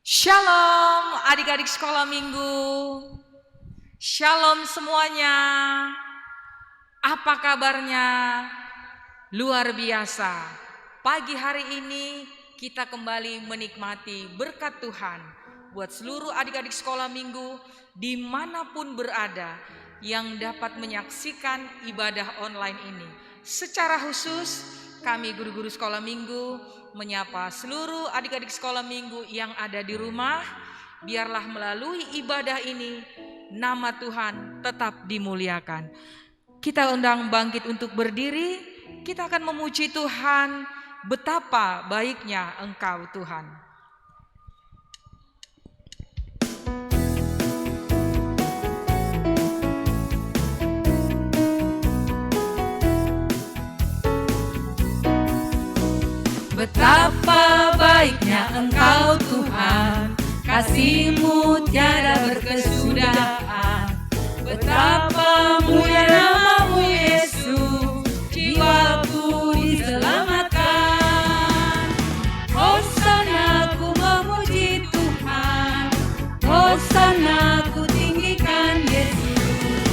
Shalom adik-adik sekolah minggu. Shalom semuanya. Apa kabarnya? Luar biasa. Pagi hari ini kita kembali menikmati berkat Tuhan. Buat seluruh adik-adik sekolah minggu dimanapun berada yang dapat menyaksikan ibadah online ini. Secara khusus kami guru-guru sekolah minggu menyapa seluruh adik-adik sekolah minggu yang ada di rumah. Biarlah melalui ibadah ini nama Tuhan tetap dimuliakan. Kita undang bangkit untuk berdiri. Kita akan memuji Tuhan. Betapa baiknya Engkau Tuhan. Betapa baiknya Engkau Tuhan, kasih-Mu tiada berkesudahan. Betapa mulia nama-Mu Yesus, jiwaku diselamatkan. Hosana ku memuji Tuhan, Hosana ku tinggikan Yesus.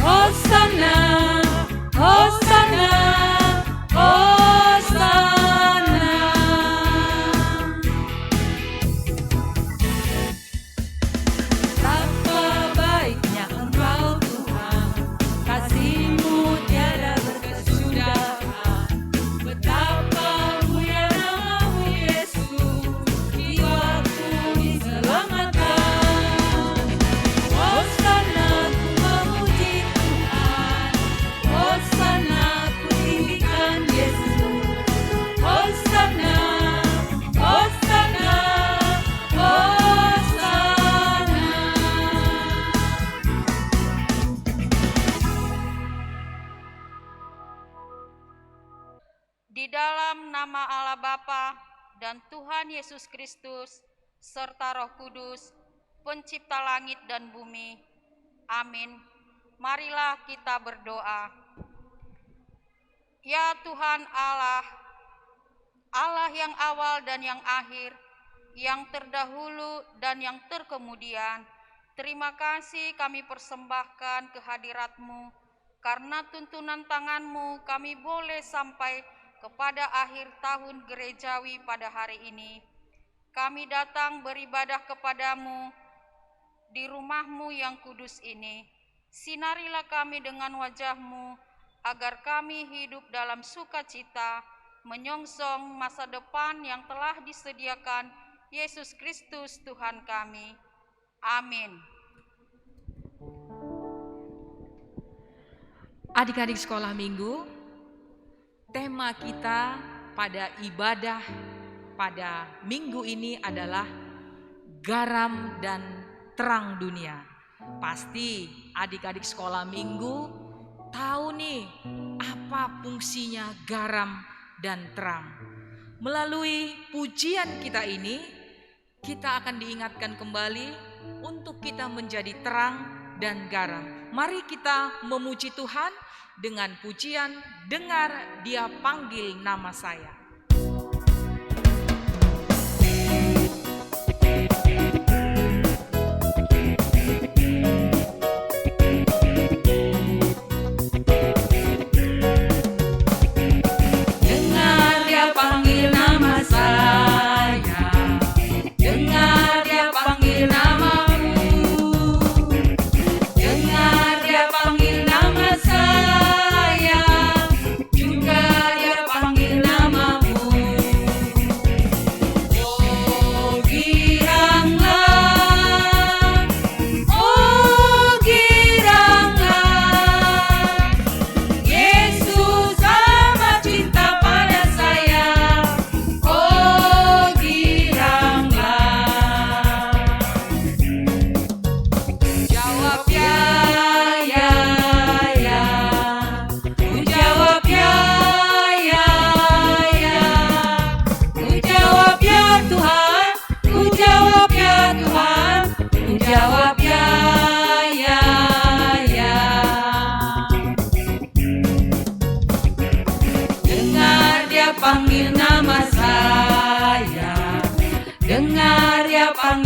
Hosana, Hosana, Hosana. Di dalam nama Allah Bapa dan Tuhan Yesus Kristus serta Roh Kudus, pencipta langit dan bumi. Amin. Marilah kita berdoa. Ya Tuhan Allah, Allah yang awal dan yang akhir, yang terdahulu dan yang terkemudian, terima kasih kami persembahkan kehadirat-Mu, karena tuntunan tangan-Mu kami boleh sampai kepada akhir tahun gerejawi pada hari ini. Kami datang beribadah kepadamu di rumah-Mu yang kudus ini. Sinarilah kami dengan wajah-Mu, agar kami hidup dalam sukacita, menyongsong masa depan yang telah disediakan Yesus Kristus Tuhan kami. Amin. Adik-adik sekolah minggu, tema kita pada ibadah pada minggu ini adalah garam dan terang dunia. Pasti adik-adik sekolah minggu tahu nih apa fungsinya garam dan terang. Melalui pujian kita ini, kita akan diingatkan kembali untuk kita menjadi terang dan garam. Mari kita memuji Tuhan dengan pujian "Dengar Dia Panggil Nama Saya". Dengar Dia panggil nama saya, dengar Dia panggil namamu, dengar Dia panggil nama saya, juga Dia panggil namamu. Oh giranglah, oh giranglah, Yesus amat cinta pada saya. Oh giranglah, jawab ya, ya, ya, ku jawab ya, ya, ya, ku jawab ya Tuhan, ku jawab ya Tuhan, ku jawab ya, ya, ya. Dengar Dia panggil nama saya, dengar Dia panggil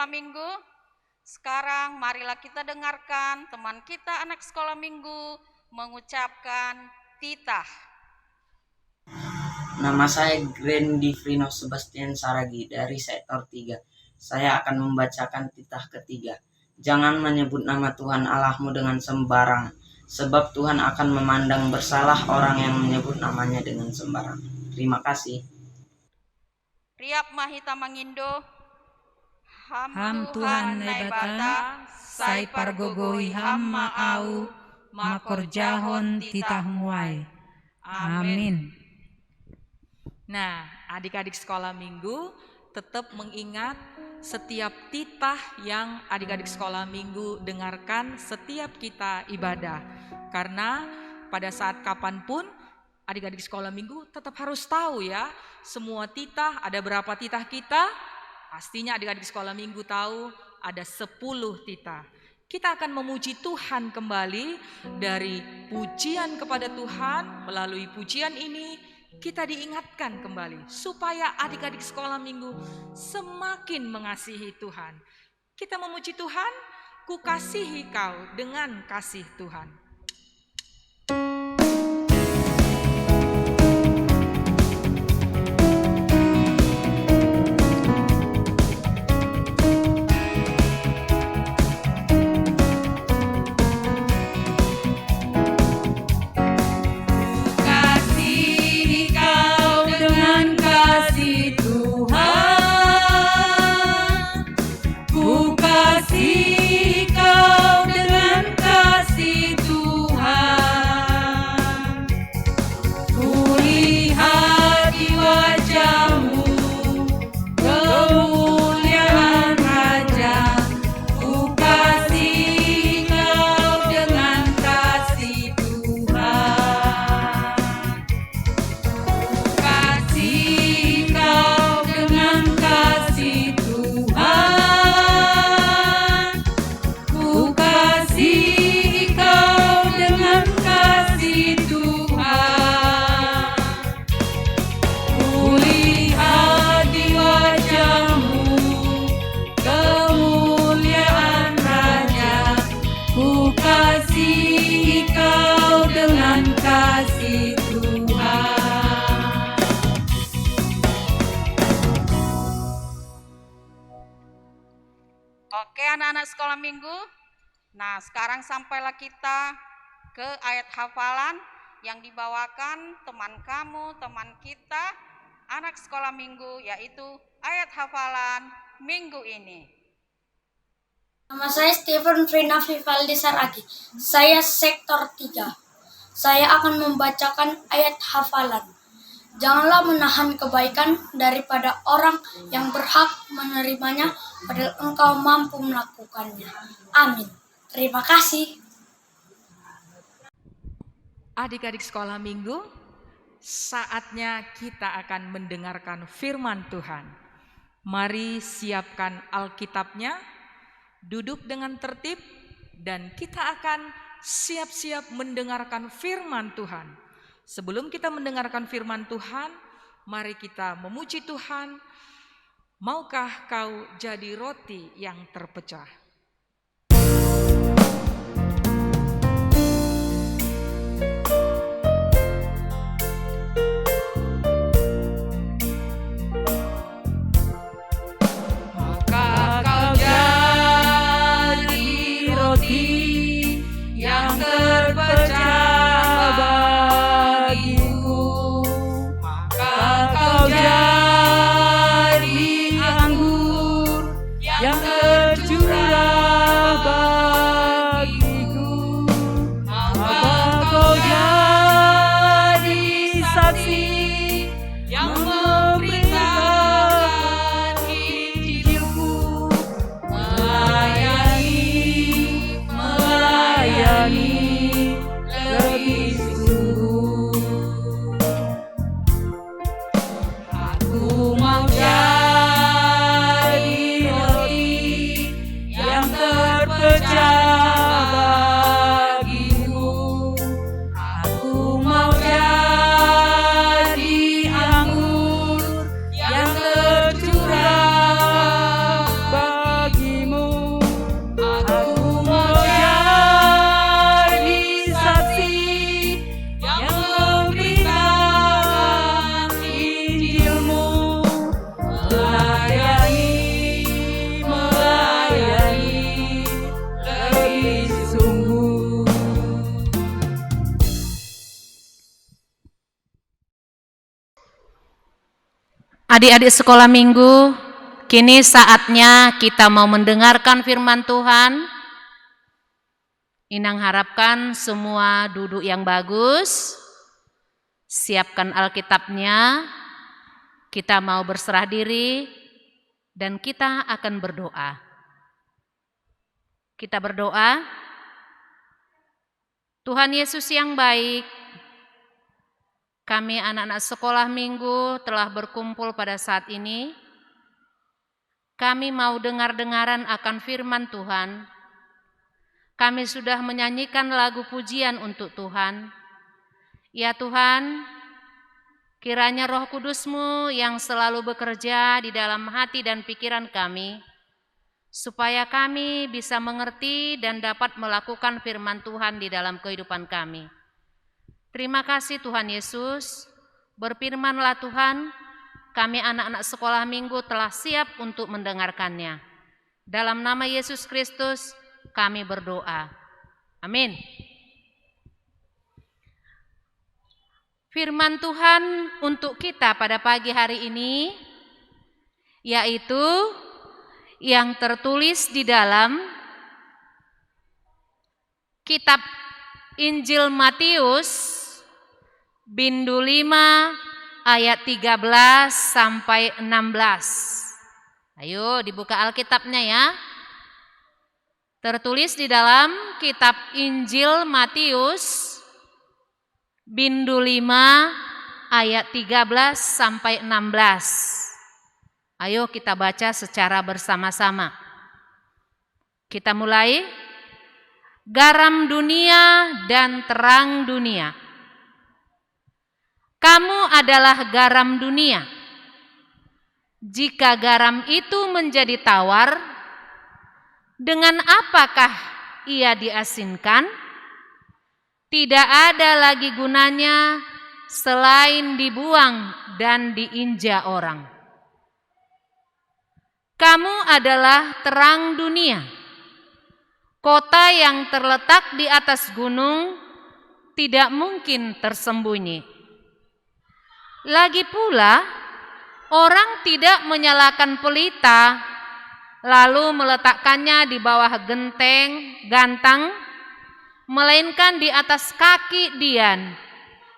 sekolah minggu, sekarang marilah kita dengarkan teman kita anak sekolah minggu mengucapkan titah. Nama saya Grandi Frino Sebastian Saragi dari sektor 3. Saya akan membacakan titah ketiga. Jangan menyebut nama Tuhan Allahmu dengan sembarangan, sebab Tuhan akan memandang bersalah orang yang menyebut namanya dengan sembarangan. Terima kasih. Riap mahita mangindo, Ham Tuhan naibata, sai pargogoi ham maau, makorjahon titah muai. Amin. Nah, adik-adik sekolah minggu tetap mengingat setiap titah yang adik-adik sekolah minggu dengarkan setiap kita ibadah. Karena pada saat kapanpun adik-adik sekolah minggu tetap harus tahu ya, semua titah, ada berapa titah kita? Pastinya adik-adik sekolah minggu tahu ada 10 titah. Kita akan memuji Tuhan kembali dari pujian kepada Tuhan. Melalui pujian ini kita diingatkan kembali supaya adik-adik sekolah minggu semakin mengasihi Tuhan. Kita memuji Tuhan, ku kasihi kau dengan kasih Tuhan. Oke anak-anak sekolah minggu, nah sekarang sampailah kita ke ayat hafalan yang dibawakan teman kamu, teman kita, anak sekolah minggu, yaitu ayat hafalan minggu ini. Nama saya Stephen Frina Vivaldi Saragi. Saya sektor 3. Saya akan membacakan ayat hafalan. Janganlah menahan kebaikan daripada orang yang berhak menerimanya, padahal engkau mampu melakukannya. Amin. Terima kasih. Adik-adik sekolah minggu, saatnya kita akan mendengarkan firman Tuhan. Mari siapkan Alkitabnya, duduk dengan tertib, dan kita akan siap-siap mendengarkan firman Tuhan. Sebelum kita mendengarkan firman Tuhan, mari kita memuji Tuhan. Maukah kau jadi roti yang terpecah? Maka kau jadi roti yang terpecah bagiku. Maka kau jadi anggur yang tercurah bagiku. Maka kau jadi saksi yang memberitakan Injilku, melayani lebih sungguh. Aku mau jadi roti yang terpecah bagimu. Aku mau jadi anggur yang tercurah bagimu. Adik-adik sekolah minggu, kini saatnya kita mau mendengarkan firman Tuhan. Inang harapkan semua duduk yang bagus, siapkan Alkitabnya, kita mau berserah diri, dan kita akan berdoa. Kita berdoa. Tuhan Yesus yang baik, kami anak-anak sekolah minggu telah berkumpul pada saat ini. Kami mau dengar-dengaran akan firman Tuhan. Kami sudah menyanyikan lagu pujian untuk Tuhan. Ya Tuhan, kiranya Roh Kudus-Mu yang selalu bekerja di dalam hati dan pikiran kami, supaya kami bisa mengerti dan dapat melakukan firman Tuhan di dalam kehidupan kami. Terima kasih Tuhan Yesus, berfirman-Lah Tuhan, kami anak-anak sekolah minggu telah siap untuk mendengarkannya. Dalam nama Yesus Kristus kami berdoa. Amin. Firman Tuhan untuk kita pada pagi hari ini, yaitu yang tertulis di dalam kitab Injil Matius bindu 5 ayat 13 sampai 16. Ayo dibuka Alkitabnya ya. Tertulis di dalam kitab Injil Matius bindu 5 ayat 13 sampai 16. Ayo kita baca secara bersama-sama. Kita mulai. Garam dunia dan terang dunia. Kamu adalah garam dunia. Jika garam itu menjadi tawar, dengan apakah ia diasinkan? Tidak ada lagi gunanya selain dibuang dan diinjak orang. Kamu adalah terang dunia. Kota yang terletak di atas gunung tidak mungkin tersembunyi. Lagi pula, orang tidak menyalakan pelita lalu meletakkannya di bawah gantang, melainkan di atas kaki dian,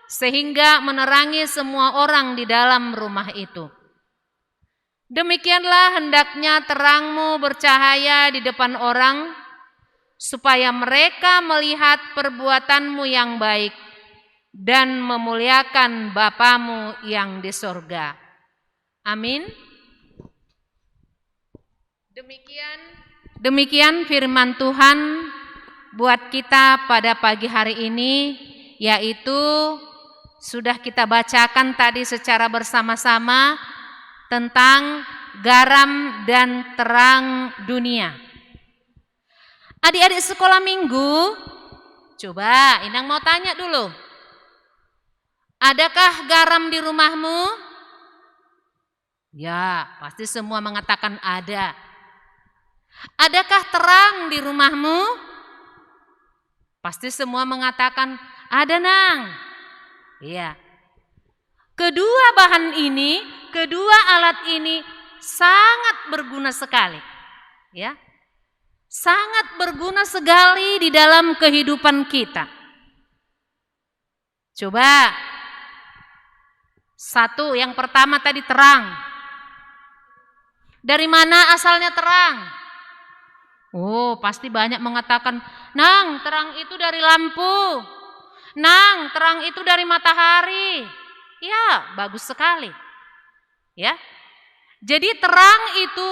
sehingga menerangi semua orang di dalam rumah itu. Demikianlah hendaknya terangmu bercahaya di depan orang, supaya mereka melihat perbuatanmu yang baik dan memuliakan Bapamu yang di sorga. Amin. Demikian firman Tuhan buat kita pada pagi hari ini, yaitu sudah kita bacakan tadi secara bersama-sama tentang garam dan terang dunia. Adik-adik sekolah minggu, coba Inang mau tanya dulu. Adakah garam di rumahmu? Ya, pasti semua mengatakan ada. Adakah terang di rumahmu? Pasti semua mengatakan ada, Nang. Iya. Kedua bahan ini, kedua alat ini sangat berguna sekali. Ya. Sangat berguna sekali di dalam kehidupan kita. Coba. Satu, yang pertama tadi terang. Dari mana asalnya terang? Oh, pasti banyak mengatakan, Nang, terang itu dari lampu. Nang, terang itu dari matahari. Ya, bagus sekali. Ya. Jadi terang itu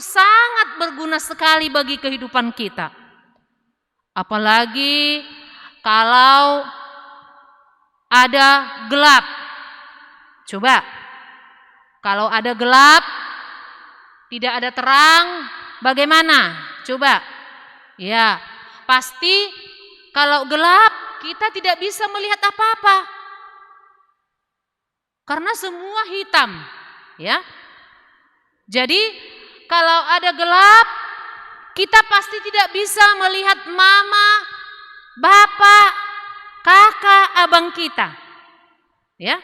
sangat berguna sekali bagi kehidupan kita. Apalagi kalau ada gelap. Coba, kalau ada gelap, tidak ada terang, bagaimana? Coba. Ya, pasti kalau gelap kita tidak bisa melihat apa-apa. Karena semua hitam, ya. Jadi kalau ada gelap, kita pasti tidak bisa melihat mama, bapak, kakak, abang kita. Ya.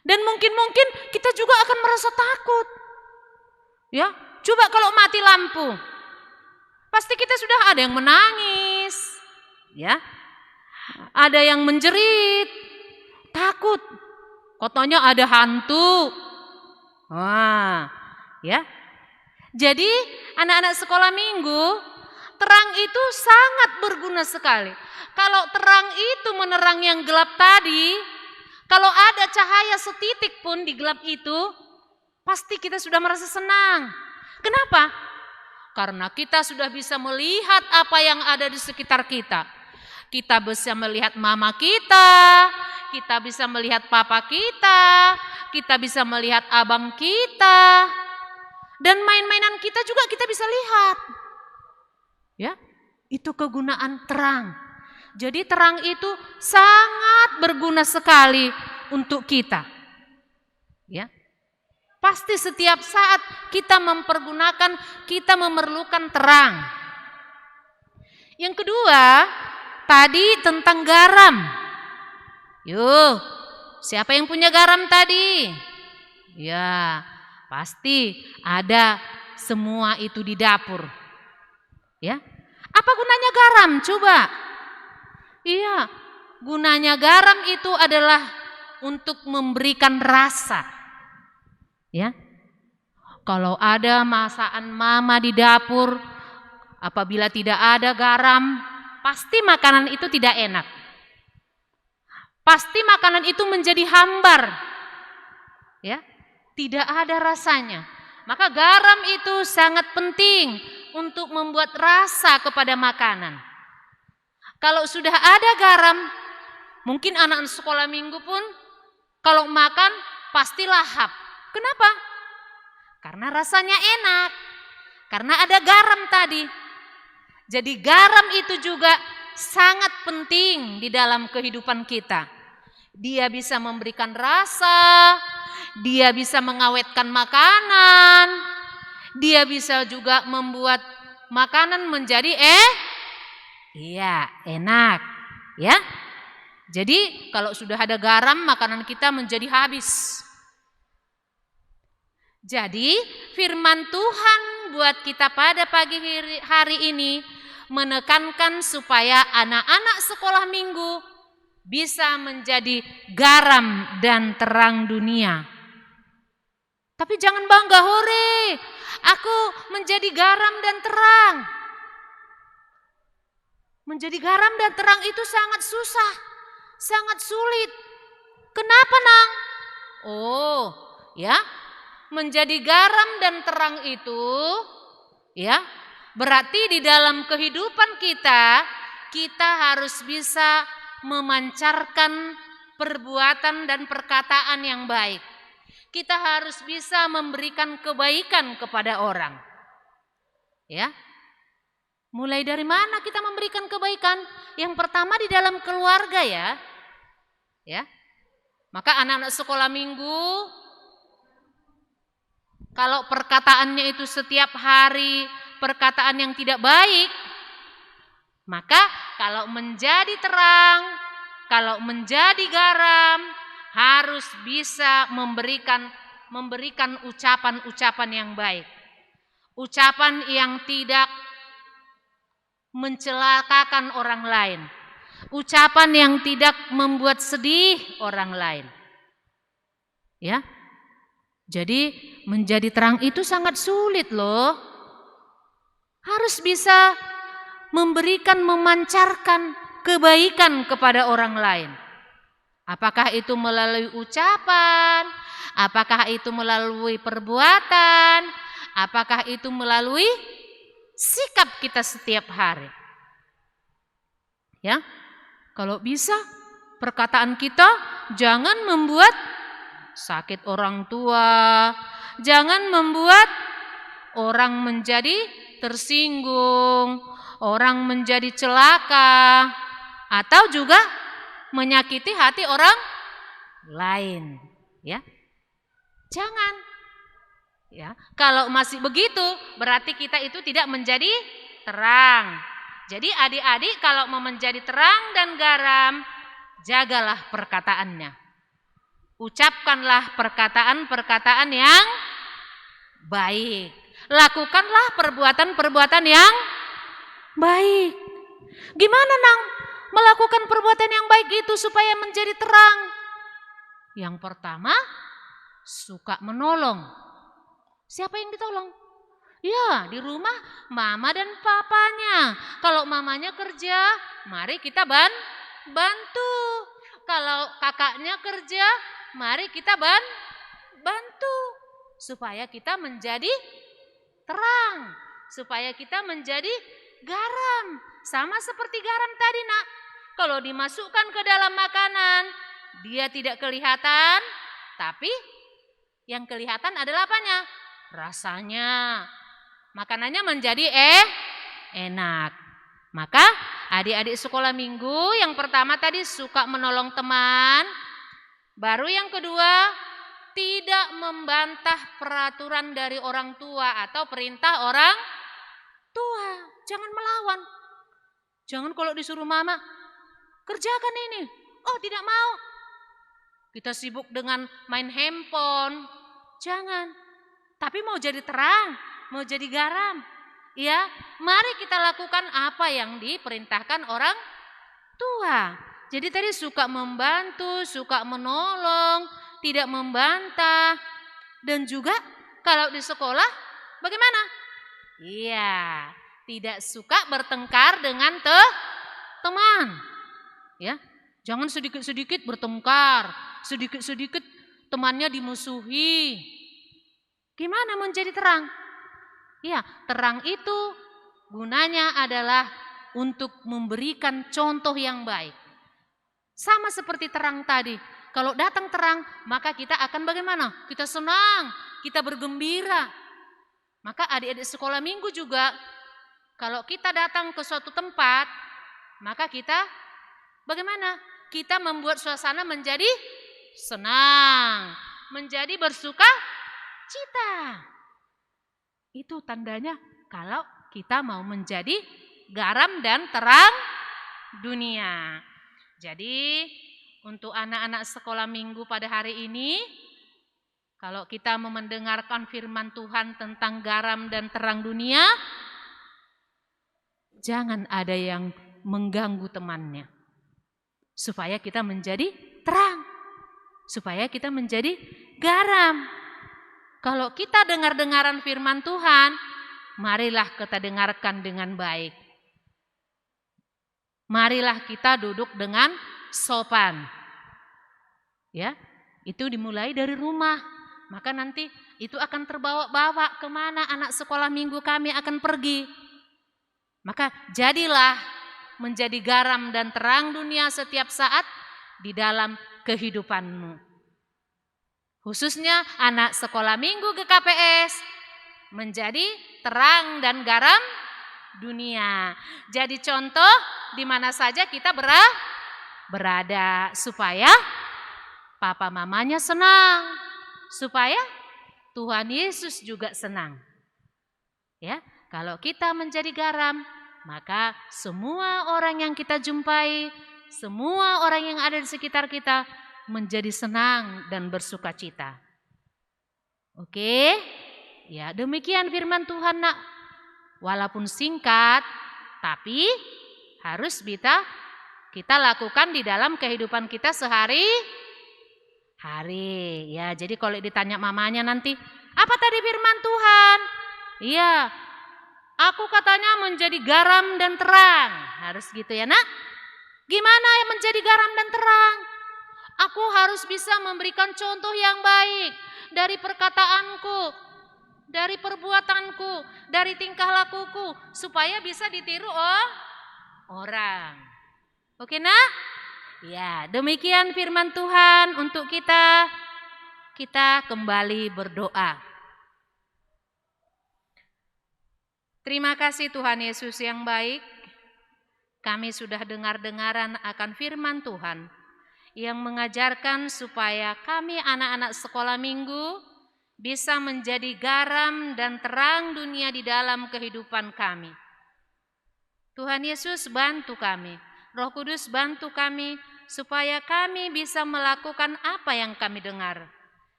Dan mungkin kita kita juga akan merasa takut. Ya, coba kalau mati lampu, pasti kita sudah ada yang menangis, ya, ada yang menjerit, takut, katanya ada hantu. Wah, ya. Jadi anak-anak sekolah minggu, terang itu sangat berguna sekali. Kalau terang itu menerang yang gelap tadi, kalau ada cahaya setitik pun di gelap itu, pasti kita sudah merasa senang. Kenapa? Karena kita sudah bisa melihat apa yang ada di sekitar kita. Kita bisa melihat mama kita bisa melihat papa kita bisa melihat abang kita, dan main-mainan kita juga kita bisa lihat. Ya, itu kegunaan terang. Jadi terang itu sangat berguna sekali untuk kita. Ya. Pasti setiap saat kita memerlukan terang. Yang kedua, tadi tentang garam. Yuk, siapa yang punya garam tadi? Ya, pasti ada semua itu di dapur. Ya. Apa gunanya garam? Coba. Iya, gunanya garam itu adalah untuk memberikan rasa. Ya. Kalau ada masakan mama di dapur, apabila tidak ada garam, pasti makanan itu tidak enak. Pasti makanan itu menjadi hambar. Ya, tidak ada rasanya. Maka garam itu sangat penting untuk membuat rasa kepada makanan. Kalau sudah ada garam, mungkin anak sekolah minggu pun kalau makan pasti lahap. Kenapa? Karena rasanya enak. Karena ada garam tadi. Jadi garam itu juga sangat penting di dalam kehidupan kita. Dia bisa memberikan rasa, dia bisa mengawetkan makanan, dia bisa juga membuat makanan menjadi enak, ya. Jadi kalau sudah ada garam, makanan kita menjadi habis. Jadi firman Tuhan buat kita pada pagi hari ini menekankan supaya anak-anak sekolah minggu bisa menjadi garam dan terang dunia. Tapi jangan bangga, hore, aku menjadi garam dan terang. Menjadi garam dan terang itu sangat susah, sangat sulit. Kenapa, Nang? Oh, ya. Menjadi garam dan terang itu, ya, berarti di dalam kehidupan kita harus bisa memancarkan perbuatan dan perkataan yang baik. Kita harus bisa memberikan kebaikan kepada orang. Ya. Mulai dari mana kita memberikan kebaikan? Yang pertama di dalam keluarga, ya. Ya. Maka anak-anak sekolah minggu, kalau perkataannya itu setiap hari perkataan yang tidak baik, maka kalau menjadi terang, kalau menjadi garam, harus bisa memberikan ucapan-ucapan yang baik. Ucapan yang tidak mencelakakan orang lain. Ucapan yang tidak membuat sedih orang lain. Ya. Jadi menjadi terang itu sangat sulit loh. Harus bisa memancarkan kebaikan kepada orang lain. Apakah itu melalui ucapan? Apakah itu melalui perbuatan? Apakah itu melalui sikap kita setiap hari? Ya, kalau bisa perkataan kita jangan membuat sakit orang tua, jangan membuat orang menjadi tersinggung, orang menjadi celaka, atau juga menyakiti hati orang lain, ya. Jangan. Ya, kalau masih begitu berarti kita itu tidak menjadi terang. Jadi adik-adik kalau mau menjadi terang dan garam, jagalah perkataannya. Ucapkanlah perkataan-perkataan yang baik. Lakukanlah perbuatan-perbuatan yang baik. Gimana Nang melakukan perbuatan yang baik itu supaya menjadi terang? Yang pertama, suka menolong. Siapa yang ditolong? Ya, di rumah mama dan papanya. Kalau mamanya kerja, mari kita bantu. Kalau kakaknya kerja, mari kita bantu. Supaya kita menjadi terang. Supaya kita menjadi garam. Sama seperti garam tadi Nak. Kalau dimasukkan ke dalam makanan, dia tidak kelihatan. Tapi yang kelihatan adalah apanya? Rasanya. Makanannya menjadi enak. Maka adik-adik sekolah minggu yang pertama tadi suka menolong teman. Baru yang kedua, tidak membantah peraturan dari orang tua atau perintah orang tua. Jangan melawan. Jangan kalau disuruh mama, kerjakan ini. Oh tidak mau. Kita sibuk dengan main handphone. Jangan. Tapi mau jadi terang, mau jadi garam. Ya, mari kita lakukan apa yang diperintahkan orang tua. Jadi tadi suka membantu, suka menolong, tidak membantah. Dan juga kalau di sekolah bagaimana? Iya, tidak suka bertengkar dengan teman. Ya, jangan sedikit-sedikit bertengkar, sedikit-sedikit temannya dimusuhi. Gimana menjadi terang? Ya, terang itu gunanya adalah untuk memberikan contoh yang baik. Sama seperti terang tadi. Kalau datang terang, maka kita akan bagaimana? Kita senang, kita bergembira. Maka adik-adik sekolah minggu juga, kalau kita datang ke suatu tempat, maka kita bagaimana? Kita membuat suasana menjadi senang, menjadi bersuka cita. Itu tandanya kalau kita mau menjadi garam dan terang dunia. Jadi untuk anak-anak sekolah minggu pada hari ini, kalau kita mau mendengarkan firman Tuhan tentang garam dan terang dunia, jangan ada yang mengganggu temannya. Supaya kita menjadi terang, supaya kita menjadi garam. Kalau kita dengar-dengaran firman Tuhan, marilah kita dengarkan dengan baik. Marilah kita duduk dengan sopan. Ya, itu dimulai dari rumah. Maka nanti itu akan terbawa-bawa kemana anak sekolah minggu kami akan pergi. Maka jadilah menjadi garam dan terang dunia setiap saat di dalam kehidupanmu. Khususnya anak sekolah minggu GKPS menjadi terang dan garam dunia. Jadi contoh di mana saja kita berada supaya papa mamanya senang, supaya Tuhan Yesus juga senang. Ya, kalau kita menjadi garam, maka semua orang yang kita jumpai, semua orang yang ada di sekitar kita menjadi senang dan bersuka cita. Oke, ya demikian firman Tuhan Nak. Walaupun singkat, tapi harus kita lakukan di dalam kehidupan kita sehari-hari. Ya, jadi kalau ditanya mamanya nanti, apa tadi firman Tuhan? Iya, aku katanya menjadi garam dan terang. Harus gitu ya Nak. Gimana menjadi garam dan terang? Aku harus bisa memberikan contoh yang baik dari perkataanku, dari perbuatanku, dari tingkah lakuku, supaya bisa ditiru orang. Oke Nak? Ya, demikian firman Tuhan untuk kita. Kita kembali berdoa. Terima kasih Tuhan Yesus yang baik. Kami sudah dengar-dengaran akan firman Tuhan yang mengajarkan supaya kami anak-anak sekolah minggu bisa menjadi garam dan terang dunia di dalam kehidupan kami. Tuhan Yesus bantu kami, Roh Kudus bantu kami supaya kami bisa melakukan apa yang kami dengar,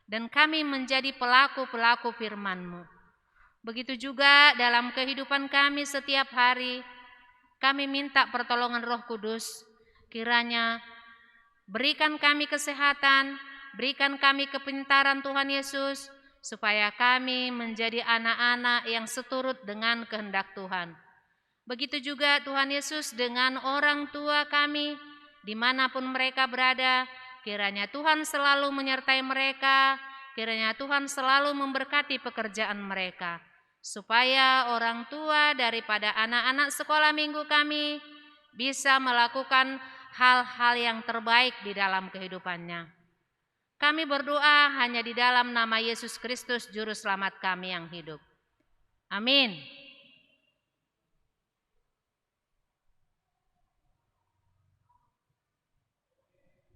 dan kami menjadi pelaku-pelaku firman-Mu. Begitu juga dalam kehidupan kami setiap hari, kami minta pertolongan Roh Kudus, kiranya berikan kami kesehatan, berikan kami kepintaran Tuhan Yesus, supaya kami menjadi anak-anak yang seturut dengan kehendak Tuhan. Begitu juga Tuhan Yesus dengan orang tua kami, dimanapun mereka berada, kiranya Tuhan selalu menyertai mereka, kiranya Tuhan selalu memberkati pekerjaan mereka, supaya orang tua daripada anak-anak sekolah minggu kami bisa melakukan hal-hal yang terbaik di dalam kehidupannya. Kami berdoa hanya di dalam nama Yesus Kristus, Juru Selamat kami yang hidup. Amin.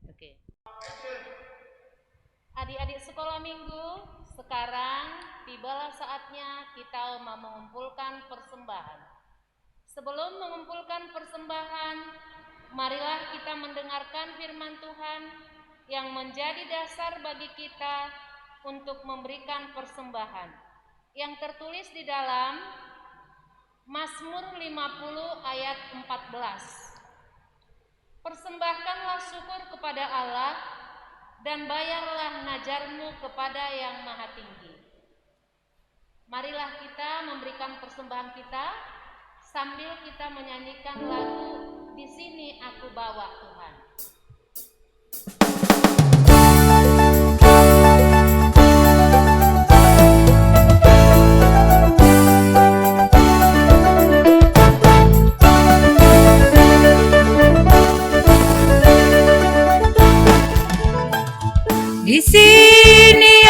Oke. Adik-adik sekolah minggu, sekarang tibalah saatnya kita mau mengumpulkan persembahan. Sebelum mengumpulkan persembahan, marilah kita mendengarkan firman Tuhan yang menjadi dasar bagi kita untuk memberikan persembahan, yang tertulis di dalam Mazmur 50 ayat 14. Persembahkanlah syukur kepada Allah dan bayarlah najarmu kepada Yang Maha Tinggi. Marilah kita memberikan persembahan kita sambil kita menyanyikan lagu Di Sini Aku Bawa Tuhan. Di sini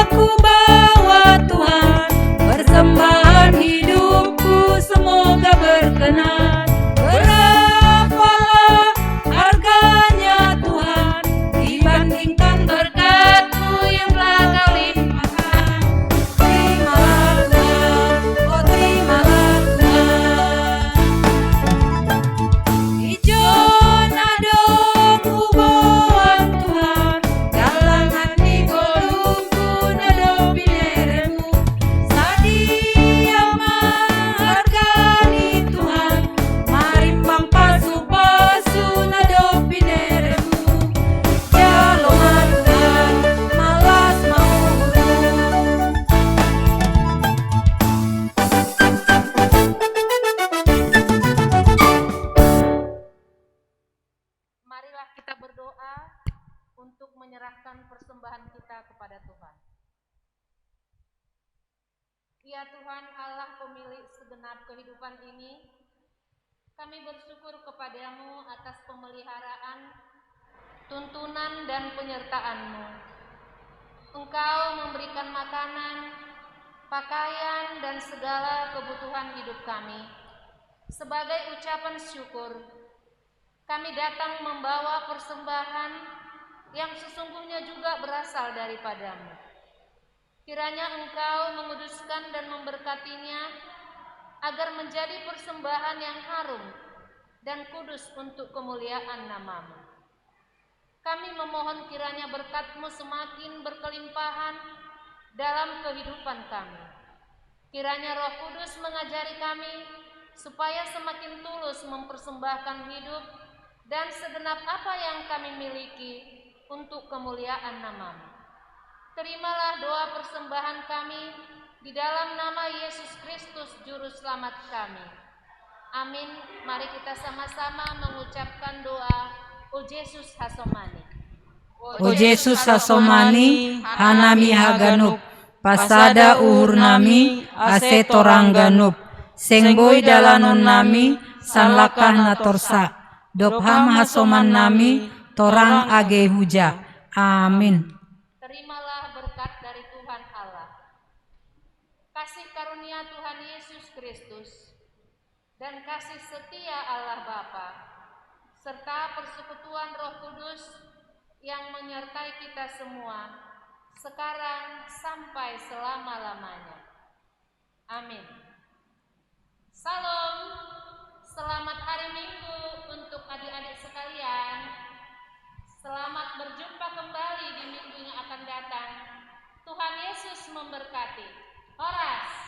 aku bawa Tuhan, persembahan hidupku semoga berkenan. Berapalah harganya Tuhan dibandingkan berkat-Mu yang telah Kau limpahkan. Terimalah Tuhan, oh terimalah Tuhan. Hijau nadong uboan Tuhan, dalam hati kolumku nado bineremu. Sadia menghargai Tuhan, marimbang pasu-pasu nado bineremu. Jaloma Tuhan, malas mau Marilah kita berdoa untuk menyerahkan persembahan kita kepada Tuhan. Ya Tuhan Allah pemilik segenap kehidupan ini, kami bersyukur kepadamu atas pemeliharaan, tuntunan dan penyertaan-Mu. Engkau memberikan makanan, pakaian dan segala kebutuhan hidup kami. Sebagai ucapan syukur, kami datang membawa persembahan yang sesungguhnya juga berasal daripada-Mu. Kiranya Engkau menguduskan dan memberkatinya agar menjadi persembahan yang harum dan kudus untuk kemuliaan nama-Mu. Kami memohon kiranya berkat-Mu semakin berkelimpahan dalam kehidupan kami. Kiranya Roh Kudus mengajari kami supaya semakin tulus mempersembahkan hidup dan segenap apa yang kami miliki untuk kemuliaan nama-Mu. Terimalah doa persembahan kami di dalam nama Yesus Kristus Juru Selamat kami. Amin. Mari kita sama-sama mengucapkan doa O Jesus Hasomani. O Jesus Hasomani, Hanami Haganup, Pasada uhur nami, ase torang ganup, Sengboy dalanon nami, sanlakah natorsa, Dopham Hasoman nami, torang age huja. Amin. Terimalah berkat dari Tuhan Allah, kasih karunia Tuhan Yesus Kristus, dan kasih setia Allah Bapa, serta persekutuan Roh Kudus yang menyertai kita semua, sekarang sampai selama-lamanya. Amin. Salam, selamat hari Minggu untuk adik-adik sekalian. Selamat berjumpa kembali di minggu yang akan datang. Tuhan Yesus memberkati. Horas.